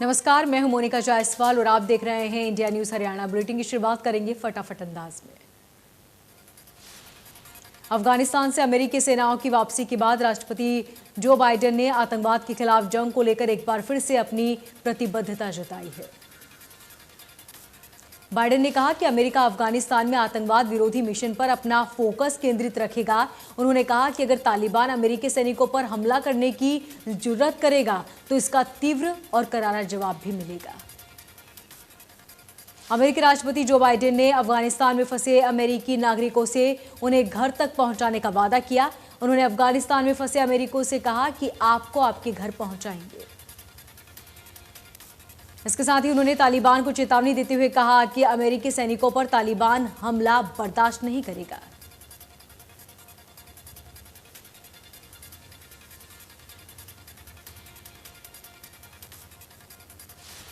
नमस्कार, मैं हूं मोनिका जायसवाल और आप देख रहे हैं इंडिया न्यूज हरियाणा। बुलेटिन की शुरुआत करेंगे फटाफट अंदाज में। अफगानिस्तान से अमेरिकी सेनाओं की वापसी के बाद राष्ट्रपति जो बाइडेन ने आतंकवाद के खिलाफ जंग को लेकर एक बार फिर से अपनी प्रतिबद्धता जताई है। बाइडेन ने कहा कि अमेरिका अफगानिस्तान में आतंकवाद विरोधी मिशन पर अपना फोकस केंद्रित रखेगा। उन्होंने कहा कि अगर तालिबान अमेरिकी सैनिकों पर हमला करने की जुर्रत करेगा तो इसका तीव्र और करारा जवाब भी मिलेगा। अमेरिकी राष्ट्रपति जो बाइडेन ने अफगानिस्तान में फंसे अमेरिकी नागरिकों से उन्हें घर तक पहुंचाने का वादा किया। उन्होंने अफगानिस्तान में फंसे अमेरिकियों से कहा कि आपको आपके घर पहुंचाएंगे। इसके साथ ही उन्होंने तालिबान को चेतावनी देते हुए कहा कि अमेरिकी सैनिकों पर तालिबान हमला बर्दाश्त नहीं करेगा।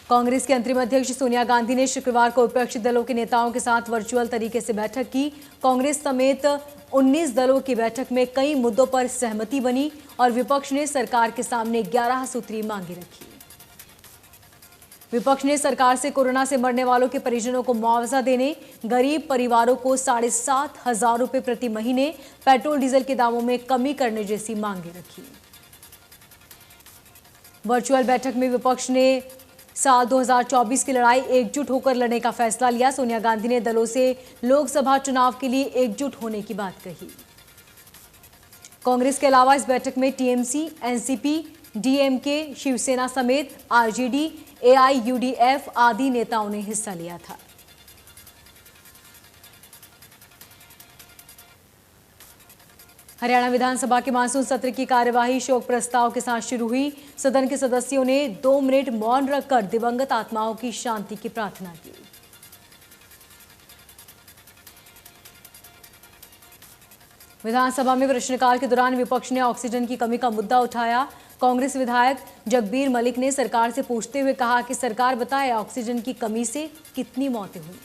कांग्रेस के अंतरिम अध्यक्ष सोनिया गांधी ने शुक्रवार को विपक्षी दलों के नेताओं के साथ वर्चुअल तरीके से बैठक की। कांग्रेस समेत 19 दलों की बैठक में कई मुद्दों पर सहमति बनी और विपक्ष ने सरकार के सामने 11 सूत्री मांगे रखी। विपक्ष ने सरकार से कोरोना से मरने वालों के परिजनों को मुआवजा देने, गरीब परिवारों को 7,500 रुपए प्रति महीने, पेट्रोल डीजल के दामों में कमी करने जैसी मांगे रखी। वर्चुअल बैठक में विपक्ष ने साल 2024 की लड़ाई एकजुट होकर लड़ने का फैसला लिया। सोनिया गांधी ने दलों से लोकसभा चुनाव के लिए एकजुट होने की बात कही। कांग्रेस के अलावा इस बैठक में टीएमसी, एनसीपी, डीएमके, शिवसेना समेत आरजेडी, एआईयूडीएफ आदि नेताओं ने हिस्सा लिया था। हरियाणा विधानसभा के मानसून सत्र की कार्यवाही शोक प्रस्ताव के साथ शुरू हुई। सदन के सदस्यों ने 2 मिनट मौन रखकर दिवंगत आत्माओं की शांति की प्रार्थना की। विधानसभा में प्रश्नकाल के दौरान विपक्ष ने ऑक्सीजन की कमी का मुद्दा उठाया। कांग्रेस विधायक जगबीर मलिक ने सरकार से पूछते हुए कहा कि सरकार बताए ऑक्सीजन की कमी से कितनी मौतें हुई।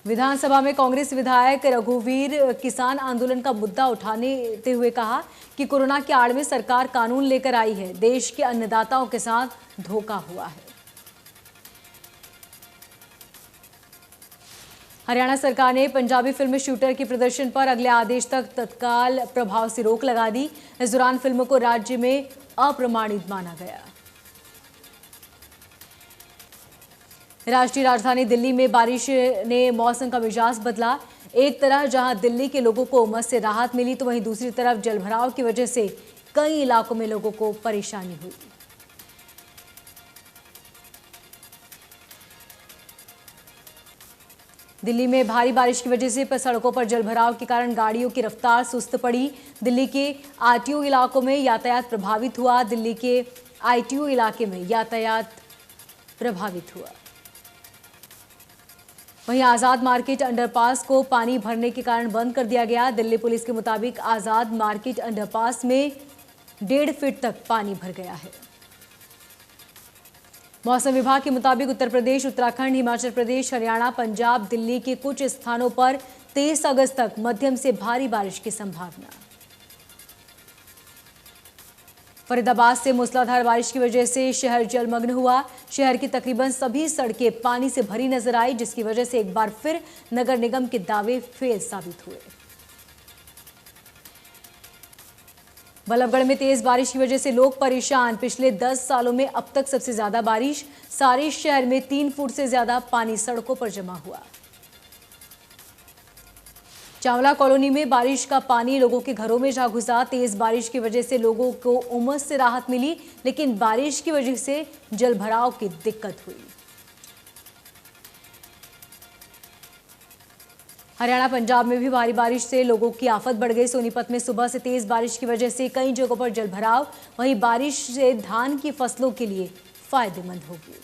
विधानसभा में कांग्रेस विधायक रघुवीर किसान आंदोलन का मुद्दा उठाते हुए कहा कि कोरोना की आड़ में सरकार कानून लेकर आई है, देश के अन्नदाताओं के साथ धोखा हुआ है। हरियाणा सरकार ने पंजाबी फिल्म शूटर के प्रदर्शन पर अगले आदेश तक तत्काल प्रभाव से रोक लगा दी। इस दौरान फिल्म को राज्य में अप्रमाणित माना गया। राष्ट्रीय राजधानी दिल्ली में बारिश ने मौसम का मिजाज बदला। एक तरह जहां दिल्ली के लोगों को उमस से राहत मिली तो वहीं दूसरी तरफ जलभराव की वजह से कई इलाकों में लोगों को परेशानी हुई। दिल्ली में भारी बारिश की वजह से सड़कों पर जलभराव के कारण गाड़ियों की रफ्तार सुस्त पड़ी। दिल्ली के आरटीओ इलाकों में यातायात प्रभावित हुआ। दिल्ली के आईटीओ इलाके में यातायात प्रभावित हुआ। वहीं आजाद मार्केट अंडरपास को पानी भरने के कारण बंद कर दिया गया। दिल्ली पुलिस के मुताबिक आजाद मार्केट अंडरपास में 1.5 फीट तक पानी भर गया है। मौसम विभाग के मुताबिक उत्तर प्रदेश, उत्तराखंड, हिमाचल प्रदेश, हरियाणा, पंजाब, दिल्ली के कुछ स्थानों पर 23 अगस्त तक मध्यम से भारी बारिश की संभावना। फरीदाबाद से मूसलाधार बारिश की वजह से शहर जलमग्न हुआ। शहर की तकरीबन सभी सड़कें पानी से भरी नजर आई, जिसकी वजह से एक बार फिर नगर निगम के दावे फेल साबित हुए। बल्लभगढ़ में तेज बारिश की वजह से लोग परेशान। पिछले 10 सालों में अब तक सबसे ज्यादा बारिश। सारे शहर में 3 फुट से ज्यादा पानी सड़कों पर जमा हुआ। चावला कॉलोनी में बारिश का पानी लोगों के घरों में जा घुसा। तेज बारिश की वजह से लोगों को उमस से राहत मिली, लेकिन बारिश की वजह से जलभराव की दिक्कत हुई। हरियाणा, पंजाब में भी भारी बारिश से लोगों की आफत बढ़ गई। सोनीपत में सुबह से तेज बारिश की वजह से कई जगहों पर जलभराव। वहीं बारिश से धान की फसलों के लिए फायदेमंद होगी।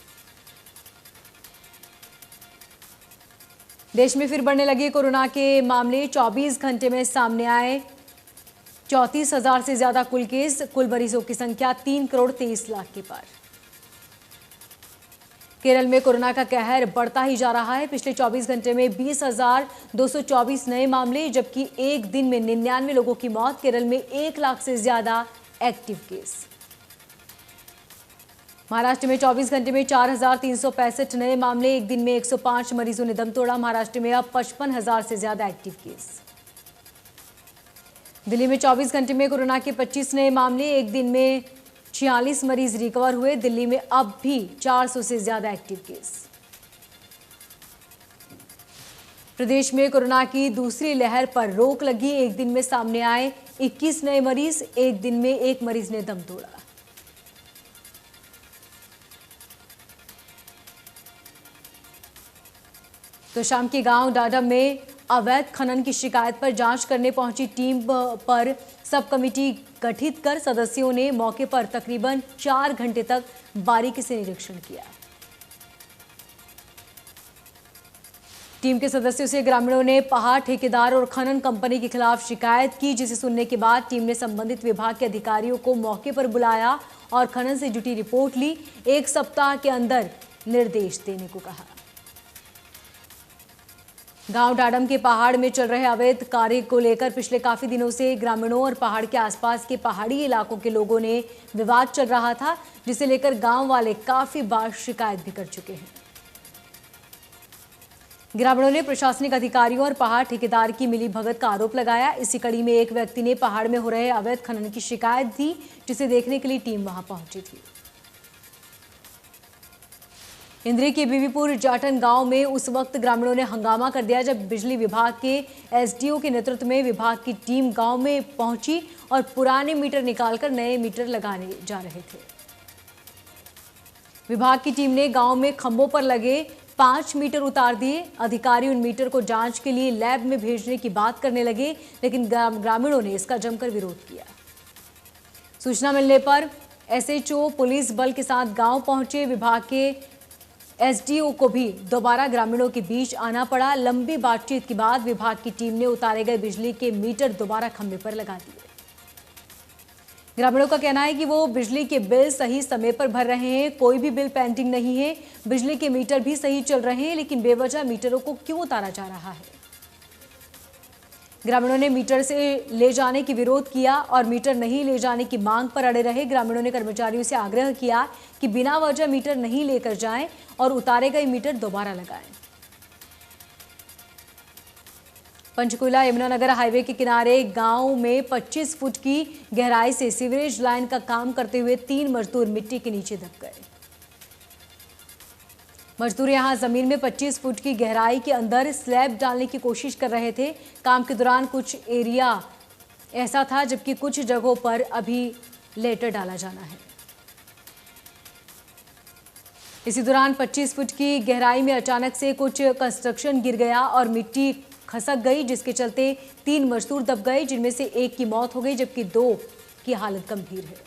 देश में फिर बढ़ने लगे कोरोना के मामले। 24 घंटे में सामने आए 34,000 से ज्यादा कुल केस। कुल मरीजों की संख्या 3 करोड़ 23 लाख के पार। केरल में कोरोना का कहर बढ़ता ही जा रहा है। पिछले 24 घंटे में 20,224 नए मामले, जबकि एक दिन में 99 लोगों की मौत। केरल में 1 लाख से ज्यादा एक्टिव केस। महाराष्ट्र में 24 घंटे में 4,365 नए मामले, एक दिन में 105 मरीजों ने दम तोड़ा। महाराष्ट्र में अब 55,000 से ज्यादा एक्टिव केस। दिल्ली में 24 घंटे में कोरोना के 25 नए मामले, एक दिन में 46 मरीज रिकवर हुए। दिल्ली में अब भी 400 से ज्यादा एक्टिव केस। प्रदेश में कोरोना की दूसरी लहर पर रोक लगी, एक दिन में सामने आए 21 नए मरीज, एक दिन में एक मरीज ने दम तोड़ा। तो शाम के गांव डाडम में अवैध खनन की शिकायत पर जांच करने पहुंची टीम पर सब कमेटी गठित कर सदस्यों ने मौके पर तकरीबन 4 घंटे तक बारीकी से निरीक्षण किया। टीम के सदस्यों से ग्रामीणों ने पहाड़ ठेकेदार और खनन कंपनी के खिलाफ शिकायत की, जिसे सुनने के बाद टीम ने संबंधित विभाग के अधिकारियों को मौके पर बुलाया और खनन से जुटी रिपोर्ट ली। 1 सप्ताह के अंदर निर्देश देने को कहा। गांव डाडम के पहाड़ में चल रहे अवैध कार्य को लेकर पिछले काफी दिनों से ग्रामीणों और पहाड़ के आसपास के पहाड़ी इलाकों के लोगों ने विवाद चल रहा था, जिसे लेकर गांव वाले काफी बार शिकायत भी कर चुके हैं। ग्रामीणों ने प्रशासनिक अधिकारियों और पहाड़ ठेकेदार की मिलीभगत का आरोप लगाया। इसी कड़ी में एक व्यक्ति ने पहाड़ में हो रहे अवैध खनन की शिकायत दी, जिसे देखने के लिए टीम वहां पहुंची थी। इंद्री के बीबीपुर जाटन गांव में उस वक्त ग्रामीणों ने हंगामा कर दिया जब बिजली विभाग के एसडीओ के नेतृत्व में विभाग की टीम गांव में पहुंची और पुराने मीटर निकालकर नए मीटर लगाने जा रहे थे। विभाग की टीम ने गांव में खंभों पर लगे 5 मीटर उतार दिए। अधिकारी उन मीटर को जांच के लिए लैब में भेजने की बात करने लगे, लेकिन ग्रामीणों ने इसका जमकर विरोध किया। सूचना मिलने पर एसएचओ पुलिस बल के साथ गांव पहुंचे। विभाग के एसडीओ को भी दोबारा ग्रामीणों के बीच आना पड़ा। लंबी बातचीत के बाद विभाग की टीम ने उतारे गए बिजली के मीटर दोबारा खंभे पर लगा दिए। ग्रामीणों का कहना है कि वो बिजली के बिल सही समय पर भर रहे हैं, कोई भी बिल पेंडिंग नहीं है। बिजली के मीटर भी सही चल रहे हैं, लेकिन बेवजह मीटरों को क्यों उतारा जा रहा है। ग्रामीणों ने मीटर से ले जाने की विरोध किया और मीटर नहीं ले जाने की मांग पर अड़े रहे। ग्रामीणों ने कर्मचारियों से आग्रह किया कि बिना वजह मीटर नहीं लेकर जाएं और उतारे गए मीटर दोबारा लगाएं। पंचकुला यमुनानगर हाईवे के किनारे गांव में 25 फुट की गहराई से सीवरेज लाइन का काम करते हुए 3 मजदूर मिट्टी के नीचे दब गए। मजदूर यहां जमीन में 25 फुट की गहराई के अंदर स्लैब डालने की कोशिश कर रहे थे। काम के दौरान कुछ एरिया ऐसा था जबकि कुछ जगहों पर अभी लेटर डाला जाना है। इसी दौरान 25 फुट की गहराई में अचानक से कुछ कंस्ट्रक्शन गिर गया और मिट्टी खसक गई, जिसके चलते 3 मजदूर दब गए, जिनमें से 1 की मौत हो गई जबकि 2 की हालत गंभीर है।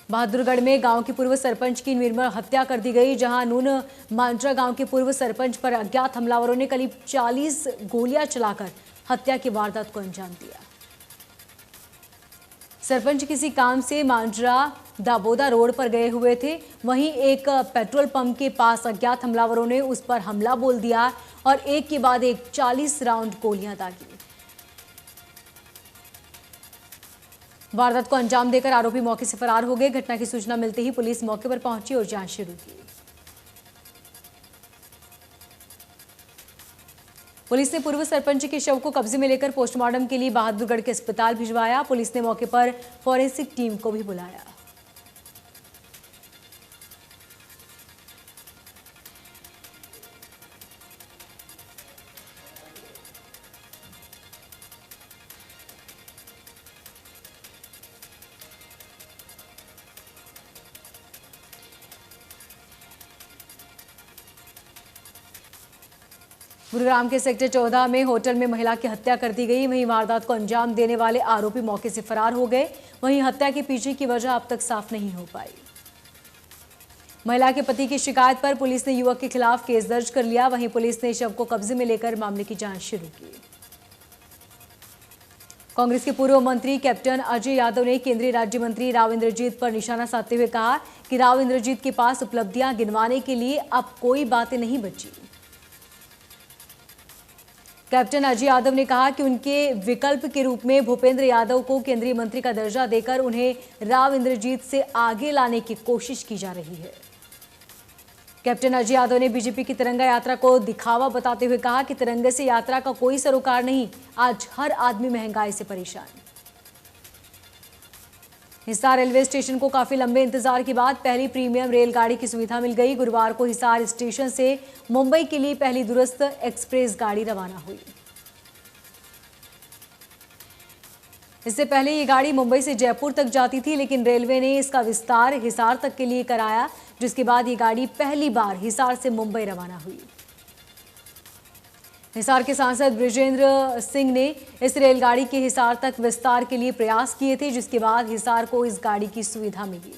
बहादुरगढ़ में गांव के पूर्व सरपंच की निर्मम हत्या कर दी गई, जहां नून मांजरा गांव के पूर्व सरपंच पर अज्ञात हमलावरों ने करीब 40 गोलियां चलाकर हत्या की वारदात को अंजाम दिया। सरपंच किसी काम से मांजरा दाबोदा रोड पर गए हुए थे। वहीं एक पेट्रोल पंप के पास अज्ञात हमलावरों ने उस पर हमला बोल दिया और एक के बाद एक 40 राउंड गोलियां दागी। वारदात को अंजाम देकर आरोपी मौके से फरार हो गए। घटना की सूचना मिलते ही पुलिस मौके पर पहुंची और जांच शुरू की। पुलिस ने पूर्व सरपंच के शव को कब्जे में लेकर पोस्टमार्टम के लिए बहादुरगढ़ के अस्पताल भिजवाया। पुलिस ने मौके पर फॉरेंसिक टीम को भी बुलाया। गुरुग्राम के सेक्टर 14 में होटल में महिला की हत्या कर दी गई। वहीं वारदात को अंजाम देने वाले आरोपी मौके से फरार हो गए। वहीं हत्या के पीछे की वजह अब तक साफ नहीं हो पाई। महिला के पति की शिकायत पर पुलिस ने युवक के खिलाफ केस दर्ज कर लिया। वहीं पुलिस ने शव को कब्जे में लेकर मामले की जांच शुरू की। कांग्रेस के पूर्व मंत्री कैप्टन अजय यादव ने केंद्रीय राज्य मंत्री राव इंद्रजीत पर निशाना साधते हुए कहा कि राव इंद्रजीत के पास उपलब्धियां गिनवाने के लिए अब कोई बातें नहीं बची। कैप्टन अजय यादव ने कहा कि उनके विकल्प के रूप में भूपेंद्र यादव को केंद्रीय मंत्री का दर्जा देकर उन्हें राव इंद्रजीत से आगे लाने की कोशिश की जा रही है। कैप्टन अजय यादव ने बीजेपी की तिरंगा यात्रा को दिखावा बताते हुए कहा कि तिरंगे से यात्रा का कोई सरोकार नहीं, आज हर आदमी महंगाई से परेशान। हिसार रेलवे स्टेशन को काफी लंबे इंतजार के बाद पहली प्रीमियम रेलगाड़ी की सुविधा मिल गई। गुरुवार को हिसार स्टेशन से मुंबई के लिए पहली दुरस्त एक्सप्रेस गाड़ी रवाना हुई। इससे पहले ये गाड़ी मुंबई से जयपुर तक जाती थी, लेकिन रेलवे ने इसका विस्तार हिसार तक के लिए कराया, जिसके बाद ये गाड़ी पहली बार हिसार से मुंबई रवाना हुई। हिसार के सांसद ब्रिजेंद्र सिंह ने इस रेलगाड़ी के हिसार तक विस्तार के लिए प्रयास किए थे, जिसके बाद हिसार को इस गाड़ी की सुविधा मिली।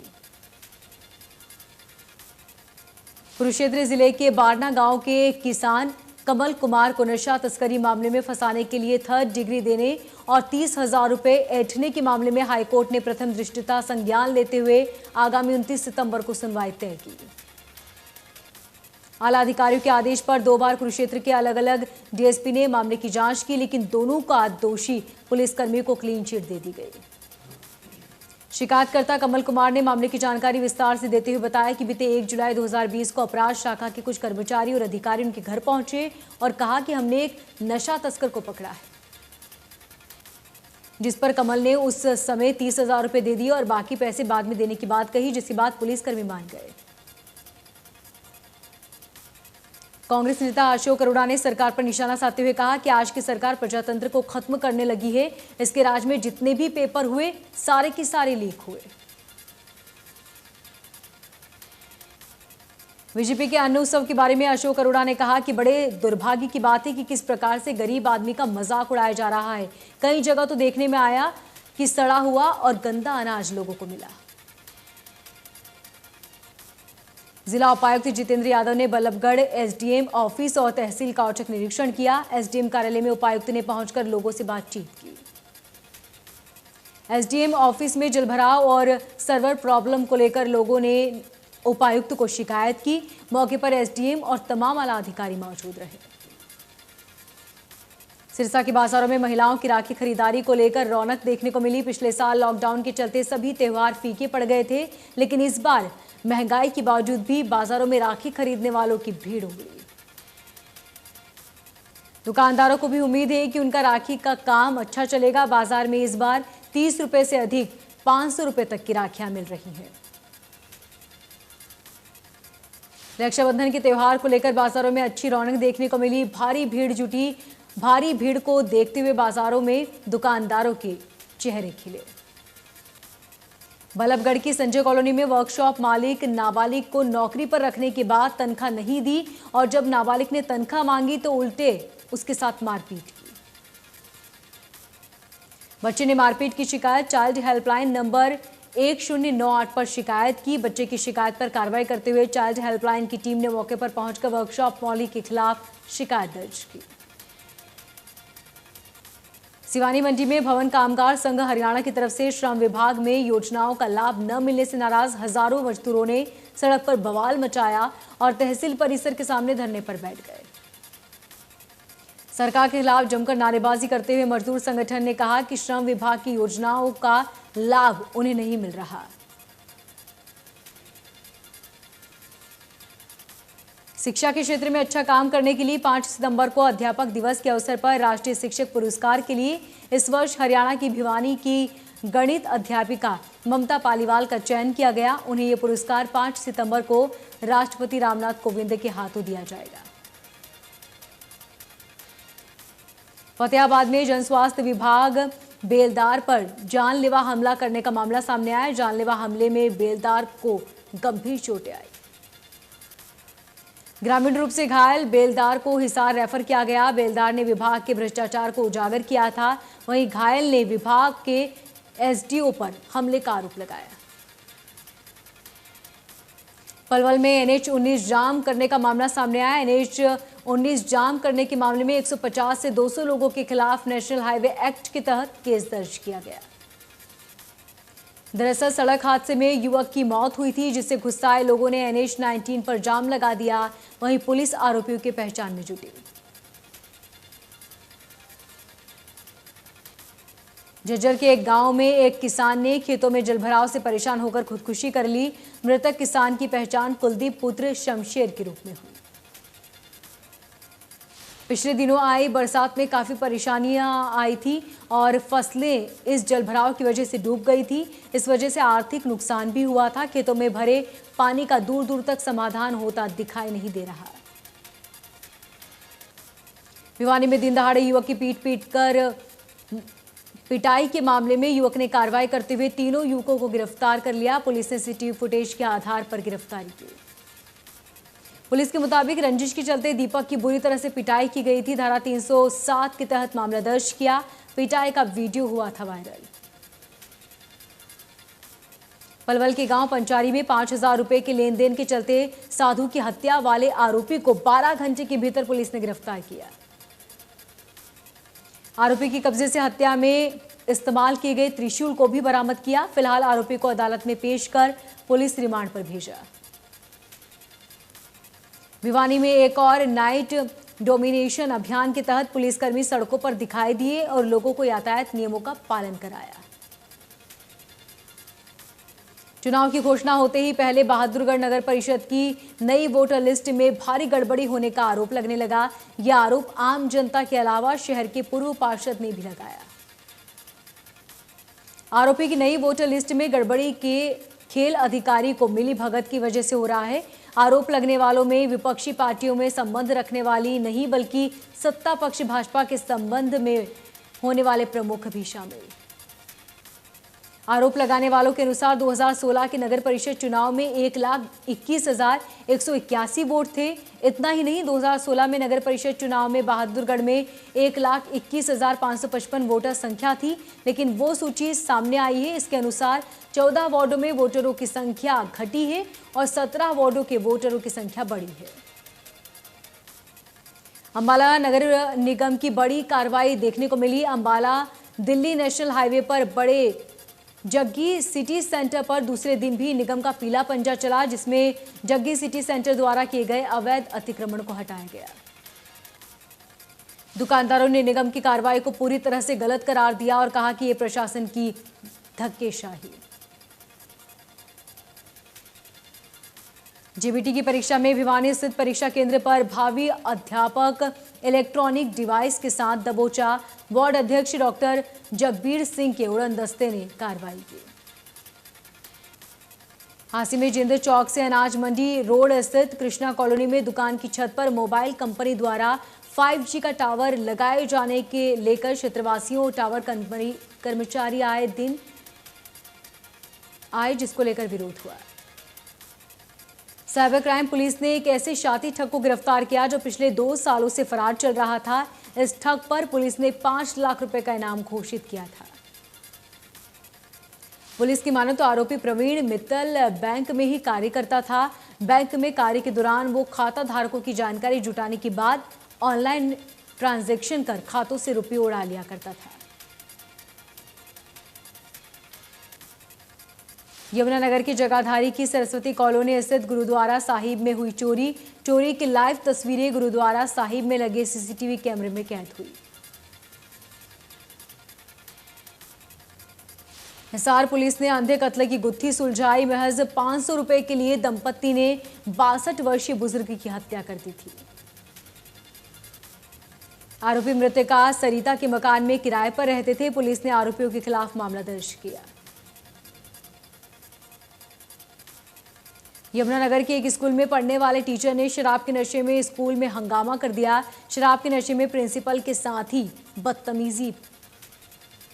कुरुक्षेत्र जिले के बारना गांव के किसान कमल कुमार को नशा तस्करी मामले में फंसाने के लिए 3rd डिग्री देने और 30,000 रुपए ऐंठने के मामले में हाईकोर्ट ने प्रथम दृष्टया संज्ञान लेते हुए आगामी 29 सितंबर को सुनवाई तय की। आला अधिकारियों के आदेश पर 2 बार कुरुक्षेत्र के अलग अलग डीएसपी ने मामले की जांच की, लेकिन दोनों का दोषी पुलिसकर्मी को क्लीन चिट दे दी गई। शिकायतकर्ता कमल कुमार ने मामले की जानकारी विस्तार से देते हुए बताया कि बीते 1 जुलाई 2020 को अपराध शाखा के कुछ कर्मचारी और अधिकारी उनके घर पहुंचे और कहा कि हमने एक नशा तस्कर को पकड़ा है, जिस पर कमल ने उस समय 30,000 रुपए दे दिए और बाकी पैसे बाद में देने की बात कही, जिसके बाद पुलिसकर्मी मान गए। कांग्रेस नेता अशोक अरोड़ा ने सरकार पर निशाना साधते हुए कहा कि आज की सरकार प्रजातंत्र को खत्म करने लगी है। इसके राज में जितने भी पेपर हुए सारे के सारे लीक हुए। बीजेपी के अन्न उत्सव के बारे में अशोक अरोड़ा ने कहा कि बड़े दुर्भाग्य की बात है कि किस प्रकार से गरीब आदमी का मजाक उड़ाया जा रहा है। कई जगह तो देखने में आया कि सड़ा हुआ और गंदा अनाज लोगों को मिला। जिला उपायुक्त जितेंद्र यादव ने बल्लभगढ़ एसडीएम ऑफिस और तहसील का औचक निरीक्षण किया। एसडीएम कार्यालय में उपायुक्त ने पहुंचकर लोगों से बातचीत की। एसडीएम ऑफिस में जलभराव और सर्वर प्रॉब्लम को लेकर लोगों ने उपायुक्त को शिकायत की। मौके पर एसडीएम और तमाम आला अधिकारी मौजूद रहे। सिरसा के बाजारों में महिलाओं की राखी खरीदारी को लेकर रौनक देखने को मिली। पिछले साल लॉकडाउन के चलते सभी त्योहार फीके पड़ गए थे, लेकिन इस बार महंगाई के बावजूद भी बाजारों में राखी खरीदने वालों की भीड़ उमड़ी। दुकानदारों को भी उम्मीद है कि उनका राखी का काम अच्छा चलेगा। बाजार में इस बार 30 रुपए से अधिक 500 रुपए तक की राखियां मिल रही हैं। रक्षाबंधन के त्योहार को लेकर बाजारों में अच्छी रौनक देखने को मिली। भारी भीड़ जुटी। भारी भीड़ को देखते हुए बाजारों में दुकानदारों के चेहरे खिले। बल्लभगढ़ की संजय कॉलोनी में वर्कशॉप मालिक नाबालिग को नौकरी पर रखने के बाद तनख्वाह नहीं दी और जब नाबालिग ने तनख्वाह मांगी तो उल्टे उसके साथ मारपीट की। बच्चे ने मारपीट की शिकायत चाइल्ड हेल्पलाइन नंबर 1098 पर शिकायत की। बच्चे की शिकायत पर कार्रवाई करते हुए चाइल्ड हेल्पलाइन की टीम ने मौके पर पहुंचकर वर्कशॉप मालिक के खिलाफ शिकायत दर्ज की। सिवानी मंडी में भवन कामगार संघ हरियाणा की तरफ से श्रम विभाग में योजनाओं का लाभ न मिलने से नाराज हजारों मजदूरों ने सड़क पर बवाल मचाया और तहसील परिसर के सामने धरने पर बैठ गए। सरकार के खिलाफ जमकर नारेबाजी करते हुए मजदूर संगठन ने कहा कि श्रम विभाग की योजनाओं का लाभ उन्हें नहीं मिल रहा। शिक्षा के क्षेत्र में अच्छा काम करने के लिए 5 सितंबर को अध्यापक दिवस के अवसर पर राष्ट्रीय शिक्षक पुरस्कार के लिए इस वर्ष हरियाणा की भिवानी की गणित अध्यापिका ममता पालीवाल का चयन किया गया। उन्हें यह पुरस्कार 5 सितंबर को राष्ट्रपति रामनाथ कोविंद के हाथों दिया जाएगा। फतेहाबाद में जनस्वास्थ्य विभाग बेलदार पर जानलेवा हमला करने का मामला सामने आया। जानलेवा हमले में बेलदार को गंभीर चोटें आई। ग्रामीण रूप से घायल बेलदार को हिसार रेफर किया गया। बेलदार ने विभाग के भ्रष्टाचार को उजागर किया था। वहीं घायल ने विभाग के एसडीओ पर हमले का आरोप लगाया। पलवल में NH-19 जाम करने का मामला सामने आया। NH-19 जाम करने के मामले में 150 से 200 लोगों के खिलाफ नेशनल हाईवे एक्ट के तहत केस दर्ज किया गया। दरअसल सड़क हादसे में युवक की मौत हुई थी, जिससे गुस्साए लोगों ने NH-19 पर जाम लगा दिया। वहीं पुलिस आरोपियों की पहचान में जुटी। झज्जर के एक गांव में एक किसान ने खेतों में जलभराव से परेशान होकर खुदकुशी कर ली। मृतक किसान की पहचान कुलदीप पुत्र शमशेर के रूप में हुई। पिछले दिनों आई बरसात में काफी परेशानियां आई थी और फसलें इस जलभराव की वजह से डूब गई थी। इस वजह से आर्थिक नुकसान भी हुआ था। खेतों में भरे पानी का दूर दूर तक समाधान होता दिखाई नहीं दे रहा। भिवानी में दिन दहाड़े युवक की पिटाई के मामले में युवक ने कार्रवाई करते हुए तीनों युवकों को गिरफ्तार कर लिया। पुलिस ने सीसीटीवी फुटेज के आधार पर गिरफ्तारी की। पुलिस के मुताबिक रंजिश के चलते दीपक की बुरी तरह से पिटाई की गई थी। धारा 307 के तहत मामला दर्ज किया। पिटाई का वीडियो हुआ था वायरल। पलवल के गांव पंचारी में 5,000 रुपए के लेन देन के चलते साधु की हत्या वाले आरोपी को 12 घंटे के भीतर पुलिस ने गिरफ्तार किया। आरोपी की कब्जे से हत्या में इस्तेमाल किए गए त्रिशूल को भी बरामद किया। फिलहाल आरोपी को अदालत में पेश कर पुलिस रिमांड पर भेजा। भिवानी में एक और नाइट डोमिनेशन अभियान के तहत पुलिसकर्मी सड़कों पर दिखाई दिए और लोगों को यातायात नियमों का पालन कराया। चुनाव की घोषणा होते ही पहले बहादुरगढ़ नगर परिषद की नई वोटर लिस्ट में भारी गड़बड़ी होने का आरोप लगने लगा। यह आरोप आम जनता के अलावा शहर के पूर्व पार्षद ने भी लगाया। आरोपी की नई वोटर लिस्ट में गड़बड़ी के खेल अधिकारी को मिली भगत की वजह से हो रहा है। आरोप लगने वालों में विपक्षी पार्टियों में संबंध रखने वाली नहीं बल्कि सत्ता पक्ष भाजपा के संबंध में होने वाले प्रमुख भी शामिल। आरोप लगाने वालों के अनुसार 2016 के नगर परिषद चुनाव में 1,21,181 वोट थे। इतना ही नहीं, 2016 में नगर परिषद चुनाव में बहादुरगढ़ में 1,21,555 वोटर संख्या थी, लेकिन वो सूची सामने आई है। इसके अनुसार 14 वार्डों में वोटरों की संख्या घटी है और 17 वार्डों के वोटरों की संख्या बढ़ी है। अंबाला नगर निगम की बड़ी कार्रवाई देखने को मिली। अंबाला दिल्ली नेशनल हाईवे पर बड़े जग्गी सिटी सेंटर पर दूसरे दिन भी निगम का पीला पंजा चला, जिसमें जग्गी सिटी सेंटर द्वारा किए गए अवैध अतिक्रमण को हटाया गया। दुकानदारों ने निगम की कार्रवाई को पूरी तरह से गलत करार दिया और कहा कि यह प्रशासन की धक्केशाही। जेबीटी की परीक्षा में भिवानी स्थित परीक्षा केंद्र पर भावी अध्यापक इलेक्ट्रॉनिक डिवाइस के साथ दबोचा। वार्ड अध्यक्ष डॉक्टर जगबीर सिंह के उड़न दस्ते ने कार्रवाई की। हांसी में जिंद चौक से अनाज मंडी रोड स्थित कृष्णा कॉलोनी में दुकान की छत पर मोबाइल कंपनी द्वारा 5G का टावर लगाए जाने के लेकर क्षेत्रवासियों और टावर कंपनी कर्मचारी आए जिसको लेकर विरोध हुआ। साइबर क्राइम पुलिस ने एक ऐसे शाती ठग को गिरफ्तार किया जो पिछले 2 सालों से फरार चल रहा था। इस ठग पर पुलिस ने 5 लाख रुपए का इनाम घोषित किया था। पुलिस की माने तो आरोपी प्रवीण मित्तल बैंक में ही कार्य करता था। बैंक में कार्य के दौरान वो खाता धारकों की जानकारी जुटाने के बाद ऑनलाइन ट्रांजैक्शन कर खातों से रुपये उड़ा लिया करता था। यमुनानगर की जगाधारी की सरस्वती कॉलोनी स्थित गुरुद्वारा साहिब में हुई चोरी की लाइव तस्वीरें गुरुद्वारा साहिब में लगे सीसीटीवी कैमरे में कैद हुई। हिसार पुलिस ने अंधे कत्ल की गुत्थी सुलझाई। महज 500 रुपए के लिए दंपत्ति ने 62 वर्षीय बुजुर्ग की हत्या कर दी थी। आरोपी मृतका सरिता के मकान में किराए पर रहते थे। पुलिस ने आरोपियों के खिलाफ मामला दर्ज किया। यमुनानगर के एक स्कूल में पढ़ने वाले टीचर ने शराब के नशे में स्कूल में हंगामा कर दिया। शराब के नशे में प्रिंसिपल के साथ ही बदतमीजी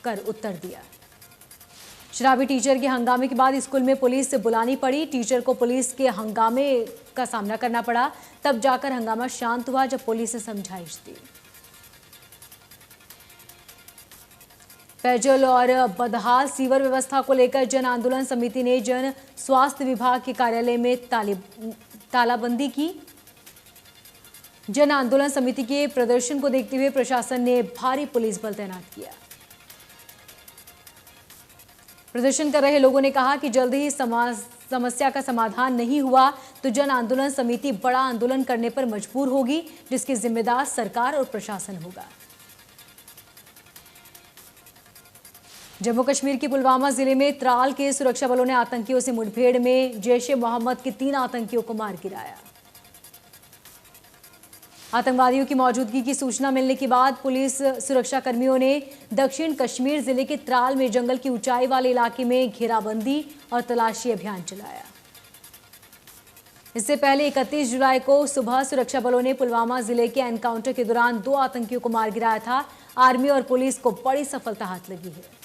कर उत्तर दिया। शराबी टीचर के हंगामे के बाद स्कूल में पुलिस से बुलानी पड़ी। टीचर को पुलिस के हंगामे का सामना करना पड़ा। तब जाकर हंगामा शांत हुआ जब पुलिस ने समझाइश दी। पेयजल और बदहाल सीवर व्यवस्था को लेकर जन आंदोलन समिति ने जन स्वास्थ्य विभाग के कार्यालय में तालाबंदी की। जन आंदोलन समिति के प्रदर्शन को देखते हुए प्रशासन ने भारी पुलिस बल तैनात किया। प्रदर्शन कर रहे लोगों ने कहा कि जल्द ही समस्या का समाधान नहीं हुआ तो जन आंदोलन समिति बड़ा आंदोलन करने पर मजबूर होगी, जिसकी जिम्मेदार सरकार और प्रशासन होगा। जम्मू कश्मीर के पुलवामा जिले में त्राल के सुरक्षा बलों ने आतंकियों से मुठभेड़ में जैश-ए-मोहम्मद के 3 आतंकियों को मार गिराया। आतंकवादियों की मौजूदगी की सूचना मिलने के बाद पुलिस सुरक्षा कर्मियों ने दक्षिण कश्मीर जिले के त्राल में जंगल की ऊंचाई वाले इलाके में घेराबंदी और तलाशी अभियान चलाया। इससे पहले 31 जुलाई को सुबह सुरक्षा बलों ने पुलवामा जिले के एनकाउंटर के दौरान 2 आतंकियों को मार गिराया था। आर्मी और पुलिस को बड़ी सफलता हाथ लगी है।